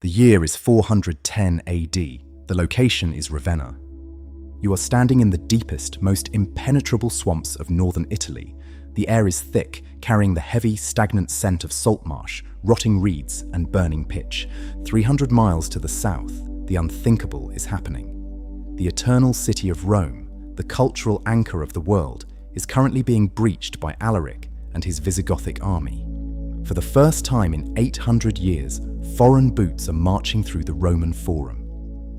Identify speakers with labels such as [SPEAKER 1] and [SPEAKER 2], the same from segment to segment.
[SPEAKER 1] The year is 410 AD. The location is Ravenna. You are standing in the deepest, most impenetrable swamps of northern Italy. The air is thick, carrying the heavy, stagnant scent of salt marsh, rotting reeds, and burning pitch. 300 miles to the south, the unthinkable is happening. The eternal city of Rome, the cultural anchor of the world, is currently being breached by Alaric and his Visigothic army. For the first time in 800 years, foreign boots are marching through the Roman Forum.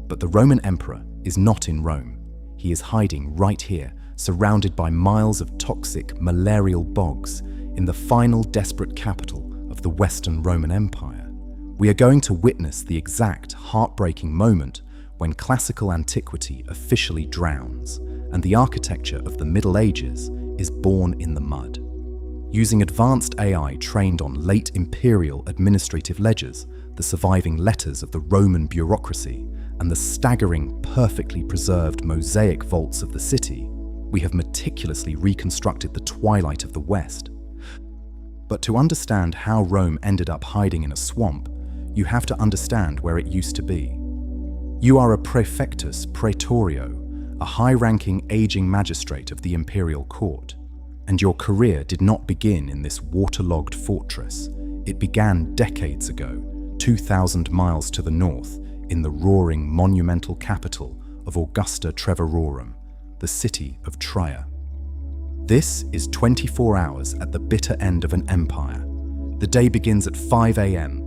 [SPEAKER 1] But the Roman emperor is not in Rome. He is hiding right here, surrounded by miles of toxic, malarial bogs, in the final desperate capital of the Western Roman Empire. We are going to witness the exact heartbreaking moment when classical antiquity officially drowns, and the architecture of the Middle Ages is born in the mud. Using advanced AI trained on late imperial administrative ledgers, the surviving letters of the Roman bureaucracy, and the staggering, perfectly preserved mosaic vaults of the city, we have meticulously reconstructed the twilight of the West. But to understand how Rome ended up hiding in a swamp, you have to understand where it used to be. You are a praefectus praetorio, a high-ranking aging magistrate of the imperial court. And your career did not begin in this waterlogged fortress. It began decades ago, 2,000 miles to the north, in the roaring monumental capital of Augusta Treverorum, the city of Trier. This is 24 hours at the bitter end of an empire. The day begins at 5 a.m.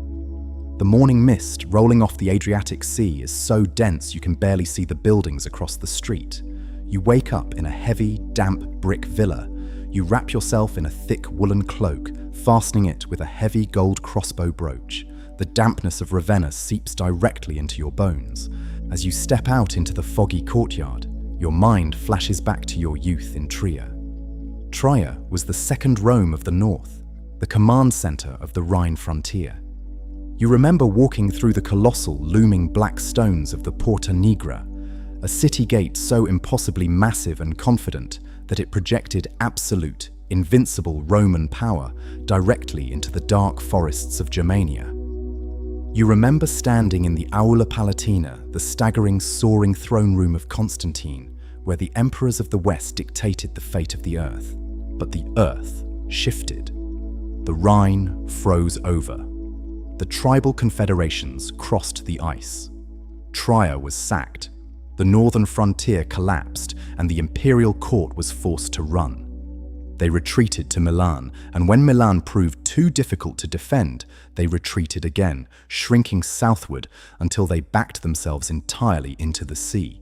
[SPEAKER 1] The morning mist rolling off the Adriatic Sea is so dense you can barely see the buildings across the street. You wake up in a heavy, damp brick villa. You wrap yourself in a thick woolen cloak, fastening it with a heavy gold crossbow brooch. The dampness of Ravenna seeps directly into your bones. As you step out into the foggy courtyard, your mind flashes back to your youth in Trier. Trier was the second Rome of the north, the command center of the Rhine frontier. You remember walking through the colossal, looming black stones of the Porta Nigra, a city gate so impossibly massive and confident that it projected absolute, invincible Roman power directly into the dark forests of Germania. You remember standing in the Aula Palatina, the staggering, soaring throne room of Constantine, where the emperors of the West dictated the fate of the earth. But the earth shifted. The Rhine froze over. The tribal confederations crossed the ice. Trier was sacked. The northern frontier collapsed, and the imperial court was forced to run. They retreated to Milan, and when Milan proved too difficult to defend, they retreated again, shrinking southward until they backed themselves entirely into the sea.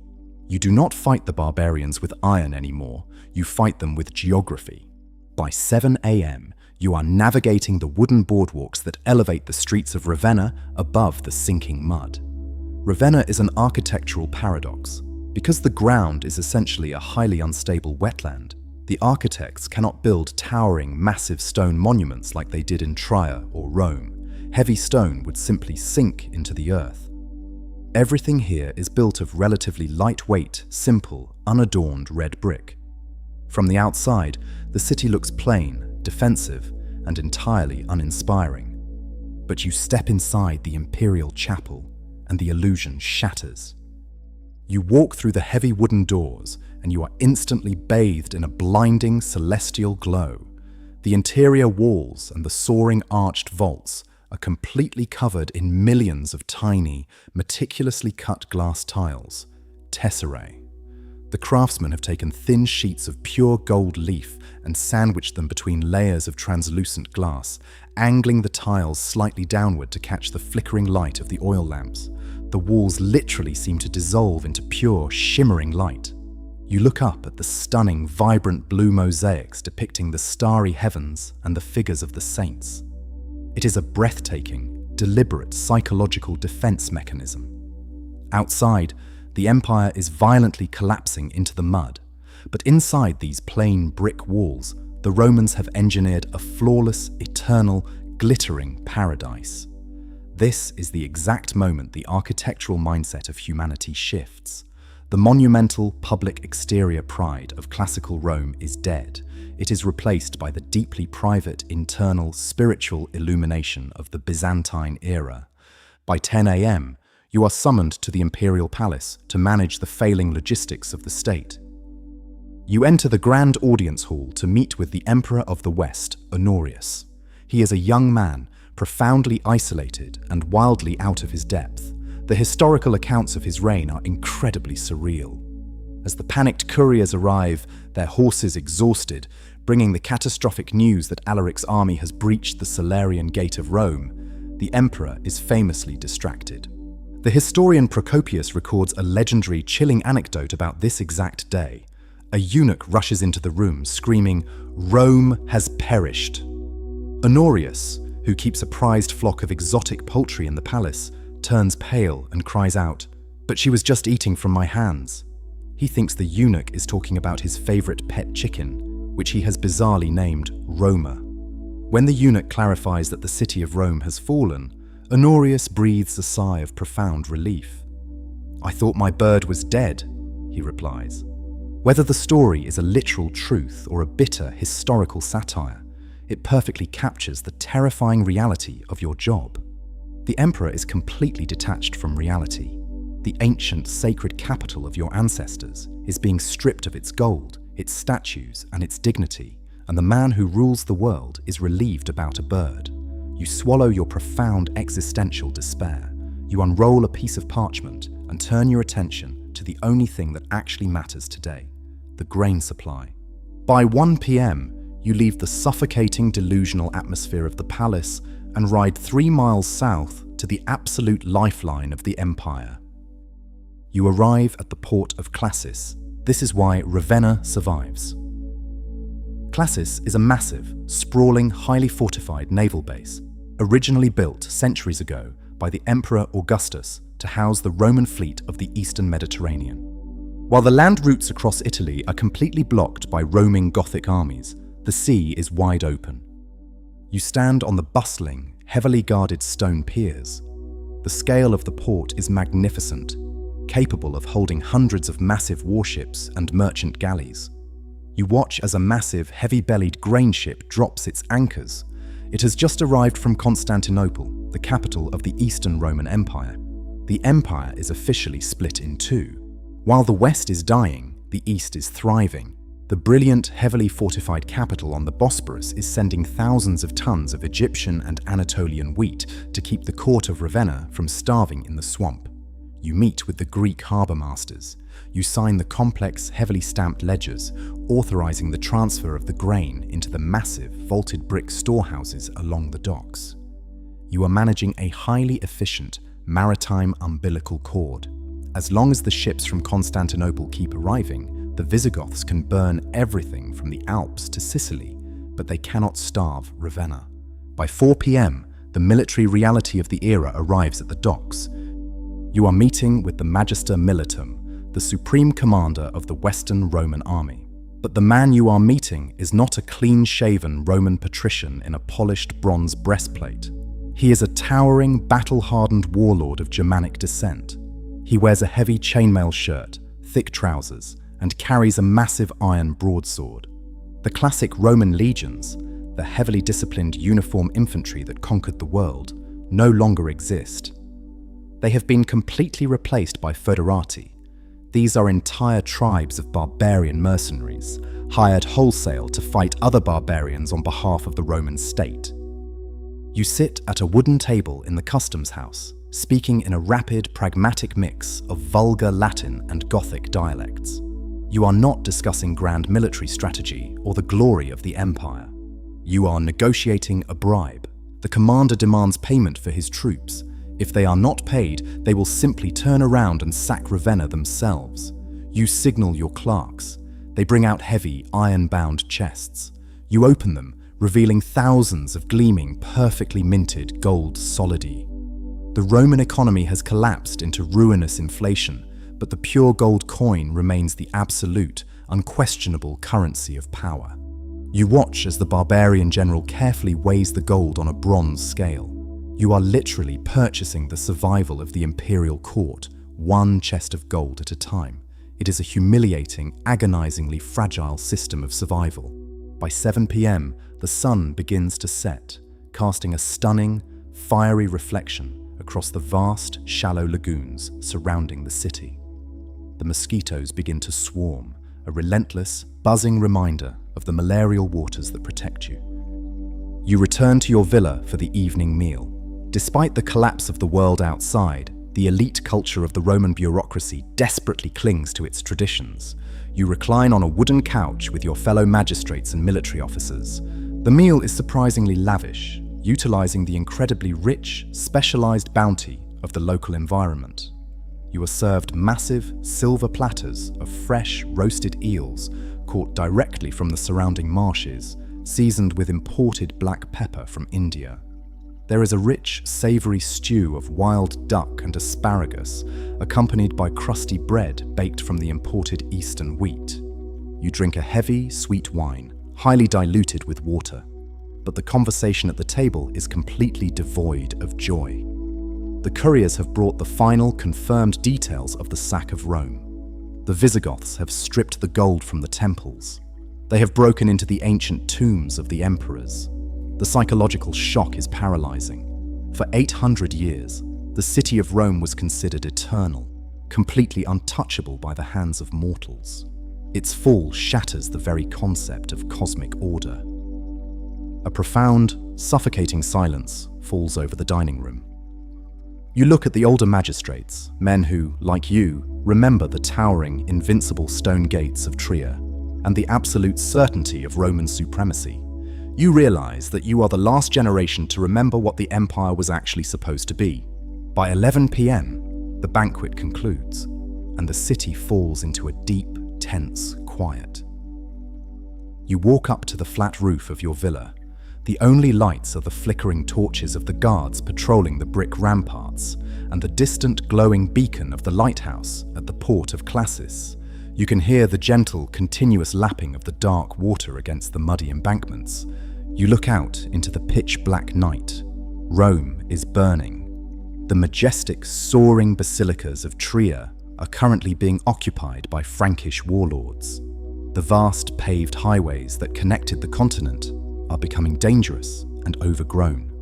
[SPEAKER 1] You do not fight the barbarians with iron anymore, you fight them with geography. By 7 a.m., you are navigating the wooden boardwalks that elevate the streets of Ravenna above the sinking mud. Ravenna is an architectural paradox. Because the ground is essentially a highly unstable wetland, the architects cannot build towering, massive stone monuments like they did in Trier or Rome. Heavy stone would simply sink into the earth. Everything here is built of relatively lightweight, simple, unadorned red brick. From the outside, the city looks plain, defensive, and entirely uninspiring. But you step inside the imperial chapel, and the illusion shatters. You walk through the heavy wooden doors, and you are instantly bathed in a blinding celestial glow. The interior walls and the soaring arched vaults are completely covered in millions of tiny, meticulously cut glass tiles, tesserae. The craftsmen have taken thin sheets of pure gold leaf and sandwiched them between layers of translucent glass, angling the tiles slightly downward to catch the flickering light of the oil lamps. The walls literally seem to dissolve into pure, shimmering light. You look up at the stunning, vibrant blue mosaics depicting the starry heavens and the figures of the saints. It is a breathtaking, deliberate psychological defense mechanism. Outside, the empire is violently collapsing into the mud, but inside these plain brick walls, the Romans have engineered a flawless, eternal, glittering paradise. This is the exact moment the architectural mindset of humanity shifts. The monumental public exterior pride of classical Rome is dead. It is replaced by the deeply private, internal, spiritual illumination of the Byzantine era. By 10 a.m., you are summoned to the imperial palace to manage the failing logistics of the state. You enter the grand audience hall to meet with the Emperor of the West, Honorius. He is a young man, profoundly isolated and wildly out of his depth. The historical accounts of his reign are incredibly surreal. As the panicked couriers arrive, their horses exhausted, bringing the catastrophic news that Alaric's army has breached the Salarian gate of Rome, the emperor is famously distracted. The historian Procopius records a legendary, chilling anecdote about this exact day. A eunuch rushes into the room, screaming, "Rome has perished." Honorius, who keeps a prized flock of exotic poultry in the palace, turns pale and cries out, "But she was just eating from my hands." He thinks the eunuch is talking about his favorite pet chicken, which he has bizarrely named Roma. When the eunuch clarifies that the city of Rome has fallen, Honorius breathes a sigh of profound relief. "I thought my bird was dead," he replies. Whether the story is a literal truth or a bitter historical satire, it perfectly captures the terrifying reality of your job. The emperor is completely detached from reality. The ancient sacred capital of your ancestors is being stripped of its gold, its statues, and its dignity, and the man who rules the world is relieved about a bird. You swallow your profound existential despair. You unroll a piece of parchment and turn your attention to the only thing that actually matters today, the grain supply. By 1 p.m., you leave the suffocating, delusional atmosphere of the palace and ride 3 miles south to the absolute lifeline of the empire. You arrive at the port of Classis. This is why Ravenna survives. Classis is a massive, sprawling, highly fortified naval base, originally built centuries ago by the Emperor Augustus to house the Roman fleet of the Eastern Mediterranean. While the land routes across Italy are completely blocked by roaming Gothic armies, the sea is wide open. You stand on the bustling, heavily guarded stone piers. The scale of the port is magnificent, capable of holding hundreds of massive warships and merchant galleys. You watch as a massive, heavy-bellied grain ship drops its anchors. It has just arrived from Constantinople, the capital of the Eastern Roman Empire. The empire is officially split in two. While the West is dying, the East is thriving. The brilliant, heavily fortified capital on the Bosporus is sending thousands of tons of Egyptian and Anatolian wheat to keep the court of Ravenna from starving in the swamp. You meet with the Greek harbour masters. You sign the complex, heavily stamped ledgers, authorizing the transfer of the grain into the massive, vaulted brick storehouses along the docks. You are managing a highly efficient, maritime umbilical cord. As long as the ships from Constantinople keep arriving, the Visigoths can burn everything from the Alps to Sicily, but they cannot starve Ravenna. By 4 p.m., the military reality of the era arrives at the docks. You are meeting with the Magister Militum, the supreme commander of the Western Roman army. But the man you are meeting is not a clean-shaven Roman patrician in a polished bronze breastplate. He is a towering, battle-hardened warlord of Germanic descent. He wears a heavy chainmail shirt, thick trousers, and carries a massive iron broadsword. The classic Roman legions, the heavily disciplined uniform infantry that conquered the world, no longer exist. They have been completely replaced by foederati. These are entire tribes of barbarian mercenaries, hired wholesale to fight other barbarians on behalf of the Roman state. You sit at a wooden table in the customs house, speaking in a rapid, pragmatic mix of vulgar Latin and Gothic dialects. You are not discussing grand military strategy or the glory of the empire. You are negotiating a bribe. The commander demands payment for his troops. If they are not paid, they will simply turn around and sack Ravenna themselves. You signal your clerks. They bring out heavy, iron-bound chests. You open them, revealing thousands of gleaming, perfectly minted gold solidi. The Roman economy has collapsed into ruinous inflation, but the pure gold coin remains the absolute, unquestionable currency of power. You watch as the barbarian general carefully weighs the gold on a bronze scale. You are literally purchasing the survival of the imperial court, one chest of gold at a time. It is a humiliating, agonizingly fragile system of survival. By 7 p.m., the sun begins to set, casting a stunning, fiery reflection across the vast, shallow lagoons surrounding the city. The mosquitoes begin to swarm, a relentless, buzzing reminder of the malarial waters that protect you. You return to your villa for the evening meal. Despite the collapse of the world outside, the elite culture of the Roman bureaucracy desperately clings to its traditions. You recline on a wooden couch with your fellow magistrates and military officers. The meal is surprisingly lavish, utilizing the incredibly rich, specialized bounty of the local environment. You are served massive silver platters of fresh, roasted eels caught directly from the surrounding marshes, seasoned with imported black pepper from India. There is a rich, savory stew of wild duck and asparagus, accompanied by crusty bread baked from the imported eastern wheat. You drink a heavy, sweet wine, highly diluted with water. But the conversation at the table is completely devoid of joy. The couriers have brought the final, confirmed details of the sack of Rome. The Visigoths have stripped the gold from the temples. They have broken into the ancient tombs of the emperors. The psychological shock is paralyzing. For 800 years, the city of Rome was considered eternal, completely untouchable by the hands of mortals. Its fall shatters the very concept of cosmic order. A profound, suffocating silence falls over the dining room. You look at the older magistrates, men who, like you, remember the towering, invincible stone gates of Trier and the absolute certainty of Roman supremacy. You realize that you are the last generation to remember what the empire was actually supposed to be. By 11 p.m., the banquet concludes, and the city falls into a deep, tense quiet. You walk up to the flat roof of your villa. The only lights are the flickering torches of the guards patrolling the brick ramparts and the distant glowing beacon of the lighthouse at the port of Classis. You can hear the gentle, continuous lapping of the dark water against the muddy embankments. You look out into the pitch-black night. Rome is burning. The majestic, soaring basilicas of Trier are currently being occupied by Frankish warlords. The vast paved highways that connected the continent are becoming dangerous and overgrown.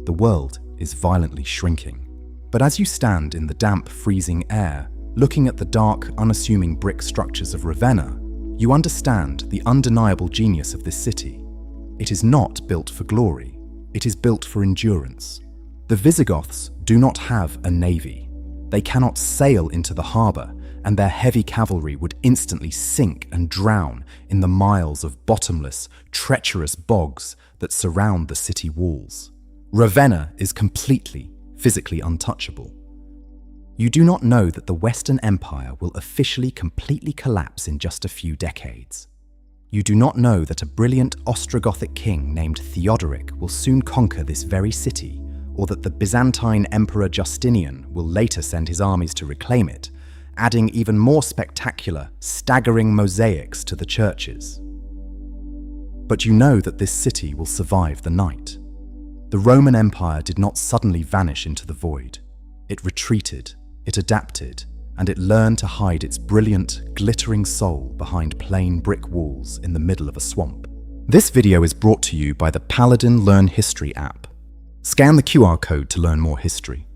[SPEAKER 1] The world is violently shrinking. But as you stand in the damp, freezing air, looking at the dark, unassuming brick structures of Ravenna, you understand the undeniable genius of this city. It is not built for glory. It is built for endurance. The Visigoths do not have a navy. They cannot sail into the harbor, and their heavy cavalry would instantly sink and drown in the miles of bottomless, treacherous bogs that surround the city walls. Ravenna is completely, physically untouchable. You do not know that the Western Empire will officially completely collapse in just a few decades. You do not know that a brilliant Ostrogothic king named Theodoric will soon conquer this very city, or that the Byzantine Emperor Justinian will later send his armies to reclaim it, adding even more spectacular, staggering mosaics to the churches. But you know that this city will survive the night. The Roman Empire did not suddenly vanish into the void. It retreated, it adapted, and it learned to hide its brilliant, glittering soul behind plain brick walls in the middle of a swamp. This video is brought to you by the Paladin Learn History app. Scan the QR code to learn more history.